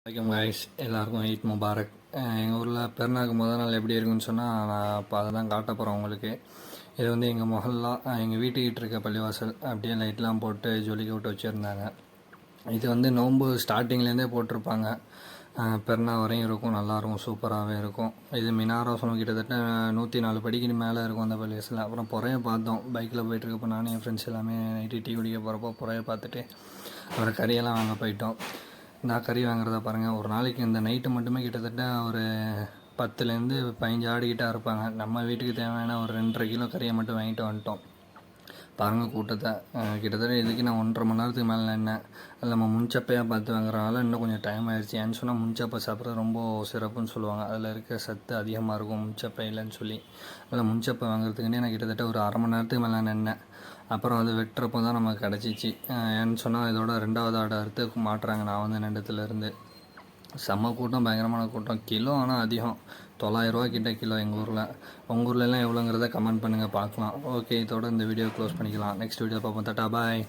வணக்கம் காய்ஸ், எல்லாருக்கும் ஈத் முபாரக். எங்கள் ஊரில் பெருநாளுக்கு முதல் நாள் எப்படி இருக்குன்னு சொன்னால் நான் இப்போ அதை தான் காட்ட போகிறேன் உங்களுக்கு. இது வந்து எங்கள் மொஹல்லா, எங்கள் வீட்டுக்கிட்ட இருக்க பள்ளிவாசல் அப்படியே லைட்லாம் போட்டு ஜொலிக்க விட்டு வச்சுருந்தாங்க. இது வந்து நோன்பு ஸ்டார்டிங்லேருந்தே போட்டிருப்பாங்க. பெருநாள் வரையும் இருக்கும், நல்லாயிருக்கும், சூப்பராகவே இருக்கும். இது மினாரம் சொன்ன கிட்டத்தட்ட 104 படிக்கு மேலே இருக்கும் அந்த பள்ளிவாசல். அப்புறம் புறைய பார்த்தோம், பைக்கில் போயிட்டுருக்கப்போ நானும் என் ஃப்ரெண்ட்ஸ் எல்லாமே நைட்டு டீ குடிக்க போகிறப்போ புறைய பார்த்துட்டு அப்புறம் கறியெல்லாம் வாங்க போயிட்டோம். நான் கறி வாங்குறத பாருங்கள், ஒரு நாளைக்கு இந்த நைட்டு மட்டுமே கிட்டத்தட்ட ஒரு 10லேருந்து 15 ஆடுகிட்ட இருப்பாங்க. நம்ம வீட்டுக்கு தேவையான ஒரு 2.5 கிலோ கறியை மட்டும் வாங்கிட்டு வந்துட்டோம். பாருங்கள் கூட்டத்தை. கிட்டத்தட்ட இதுக்கு நான் 1.5 மணி நேரத்துக்கு மேலே நின்னேன். அதில் நம்ம முன்சப்பையாக பார்த்து வாங்குறதுனால இன்னும் கொஞ்சம் டைம் ஆயிடுச்சு. ஏன்னு சொன்னால் முன்சப்பை சாப்பிட்றது ரொம்ப சிறப்புன்னு சொல்லுவாங்க. அதில் இருக்க சத்து அதிகமாக இருக்கும் முன்சப்பை இல்லைன்னு சொல்லி. அதில் முன்சப்பை வாங்குறதுக்குன்னே நான் கிட்டத்தட்ட ஒரு 1/2 மணி நேரத்துக்கு மேலே நின்னேன். அப்புறம் வந்து வெட்டுறப்போ தான் நமக்கு கிடச்சிச்சு. ஏன்னு சொன்னால் இதோட 2வது ஆடு அறுத்து மாட்டுறாங்க. நான் வந்து நின்றத்துலேருந்து செம்ம கூட்டம், பயங்கரமான கூட்டம். கிலோ ஆனால் அதிகம், 900 ரூபா கிட்ட கிலோ எங்கள் ஊரில். உங்கள் ஊர்லலாம் எவ்வளோங்கிறத கமெண்ட் பண்ணுங்கள், பார்க்கலாம். ஓகே, இதோட இந்த வீடியோ க்ளோஸ் பண்ணிக்கலாம். நெக்ஸ்ட் வீடியோ பார்ப்போம். டாடா, பாய்.